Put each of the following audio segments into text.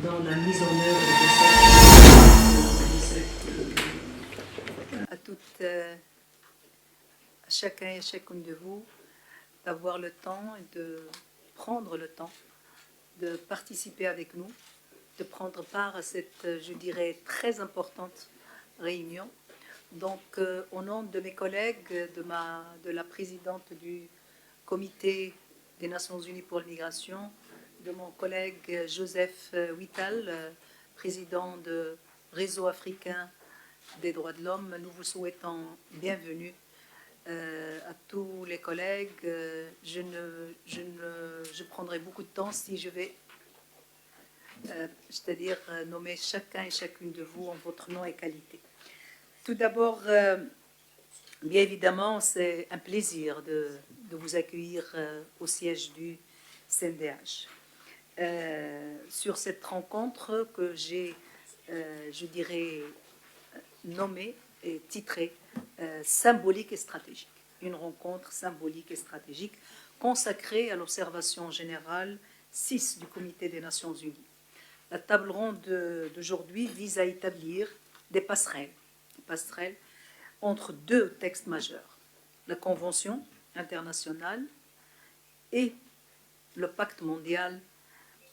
dans la mise en œuvre à toutes, à chacun et chacune de vous, d'avoir le temps et de prendre le temps de participer avec nous, de prendre part à cette, je dirais, très importante réunion. Donc, au nom de mes collègues, de la présidente du Comité des Nations Unies pour l'immigration, de mon collègue Joseph Whittal, président du Réseau africain des droits de l'homme, nous vous souhaitons bienvenue à tous les collègues. Je prendrai beaucoup de temps si je vais, c'est-à-dire nommer chacun et chacune de vous en votre nom et qualité. Tout d'abord, bien évidemment, c'est un plaisir de vous accueillir au siège du CNDH. Sur cette rencontre que j'ai, je dirais, nommée et titrée symbolique et stratégique. Une rencontre symbolique et stratégique consacrée à l'observation générale 6 du Comité des Nations Unies. La table ronde d'aujourd'hui vise à établir des passerelles entre deux textes majeurs, la Convention internationale et le Pacte mondial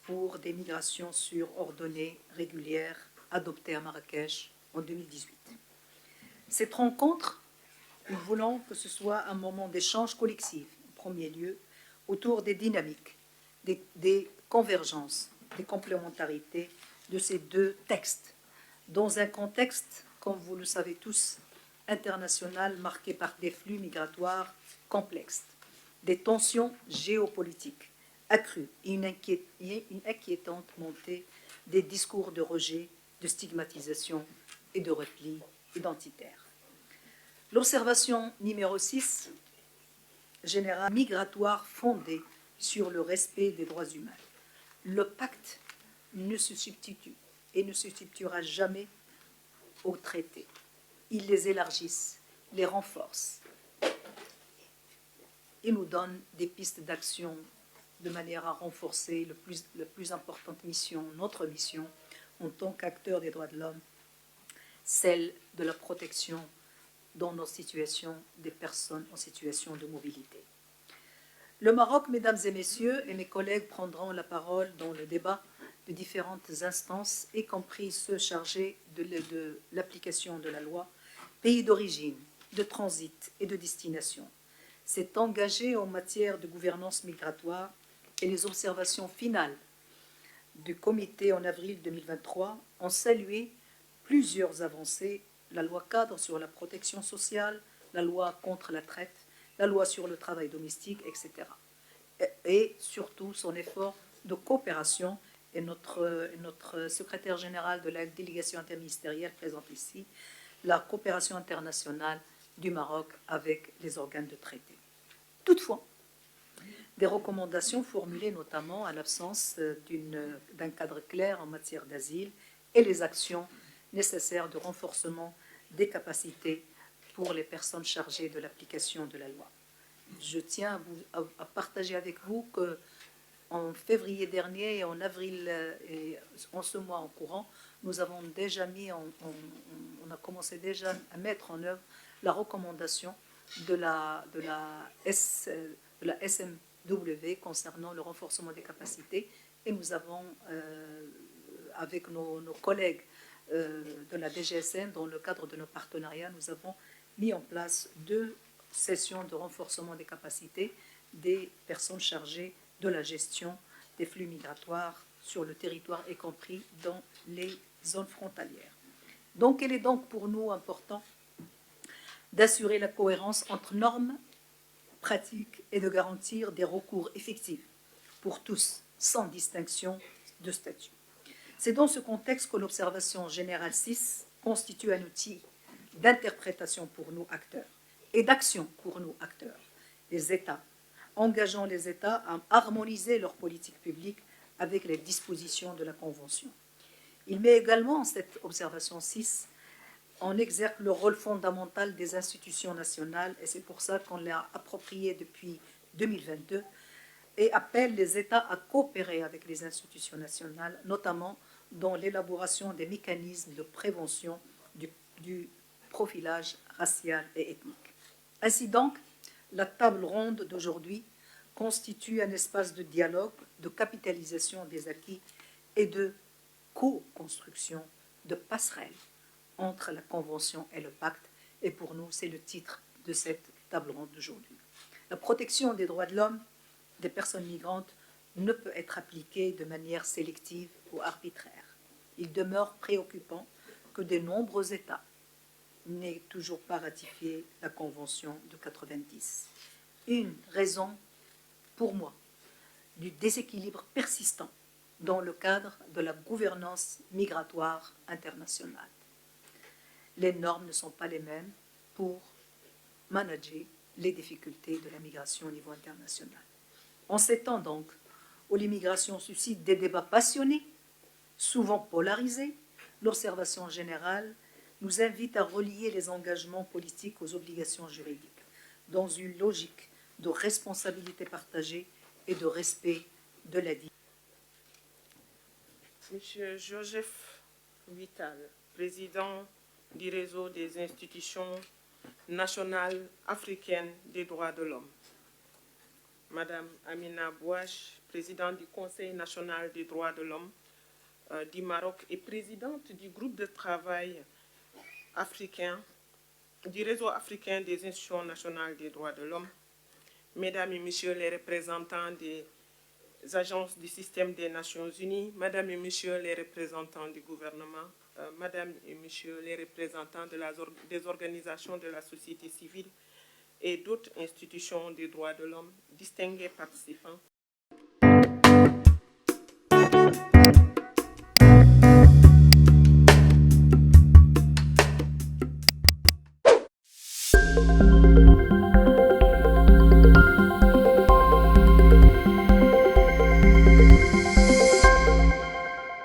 pour des migrations sûres, ordonnées, régulières, adopté à Marrakech en 2018. Cette rencontre, nous voulons que ce soit un moment d'échange collectif, en premier lieu, autour des dynamiques, des convergences, des complémentarités de ces deux textes, dans un contexte, comme vous le savez tous, international marqué par des flux migratoires complexes, des tensions géopolitiques accrues et une inquiétante montée des discours de rejet, de stigmatisation et de repli identitaire. L'observation numéro 6, générale migratoire fondée sur le respect des droits humains. Le pacte ne se substitue et ne se substituera jamais aux traités. Ils les élargissent, les renforcent et nous donnent des pistes d'action de manière à renforcer la plus importante mission, notre mission, en tant qu'acteur des droits de l'homme, celle de la protection dans nos situations des personnes en situation de mobilité. Le Maroc, mesdames et messieurs, et mes collègues prendront la parole dans le débat de différentes instances, y compris ceux chargés de l'application de la loi, pays d'origine, de transit et de destination, s'est engagé en matière de gouvernance migratoire et les observations finales du comité en avril 2023 ont salué plusieurs avancées, la loi cadre sur la protection sociale, la loi contre la traite, la loi sur le travail domestique, etc. Et surtout son effort de coopération, et notre secrétaire général de la délégation interministérielle présente ici, la coopération internationale du Maroc avec les organes de traité. Toutefois, des recommandations formulées notamment à l'absence d'un cadre clair en matière d'asile et les actions nécessaires de renforcement des capacités pour les personnes chargées de l'application de la loi. Je tiens à partager avec vous qu'en février dernier et en avril et en ce mois en courant, nous avons déjà on a commencé déjà à mettre en œuvre la recommandation de la SMW concernant le renforcement des capacités, et nous avons, avec nos collègues de la DGSN, dans le cadre de nos partenariats, nous avons mis en place 2 sessions de renforcement des capacités des personnes chargées de la gestion des flux migratoires sur le territoire, y compris dans les zones frontalières. Donc, il est donc pour nous important d'assurer la cohérence entre normes, pratiques et de garantir des recours effectifs pour tous, sans distinction de statut. C'est dans ce contexte que l'observation générale 6 constitue un outil d'interprétation pour nous acteurs et d'action pour nous acteurs, les États, engageant les États à harmoniser leur politique publique avec les dispositions de la Convention. Il met également, cette observation 6, en exergue le rôle fondamental des institutions nationales, et c'est pour ça qu'on l'a approprié depuis 2022, et appelle les États à coopérer avec les institutions nationales, notamment dans l'élaboration des mécanismes de prévention du profilage racial et ethnique. Ainsi donc, la table ronde d'aujourd'hui constitue un espace de dialogue, de capitalisation des acquis et de co-construction de passerelles entre la Convention et le pacte. Et pour nous, c'est le titre de cette table ronde d'aujourd'hui. La protection des droits de l'homme des personnes migrantes ne peut être appliquée de manière sélective ou arbitraire. Il demeure préoccupant que de nombreux États n'aient toujours pas ratifié la Convention de 90. Une raison, pour moi, du déséquilibre persistant dans le cadre de la gouvernance migratoire internationale. Les normes ne sont pas les mêmes pour manager les difficultés de la migration au niveau international. En ces temps donc où l'immigration suscite des débats passionnés, souvent polarisés, l'observation générale nous invite à relier les engagements politiques aux obligations juridiques, dans une logique de responsabilité partagée et de respect de la dignité. Monsieur Joseph Vital, président du réseau des institutions nationales africaines des droits de l'homme. Madame Amina Bouache, présidente du Conseil national des droits de l'homme du Maroc et présidente du groupe de travail africain, du réseau africain des institutions nationales des droits de l'homme. Mesdames et messieurs les représentants des agences du système des Nations Unies, Mesdames et messieurs les représentants du gouvernement, Mesdames et messieurs les représentants des organisations de la société civile et d'autres institutions des droits de l'homme, distingués participants,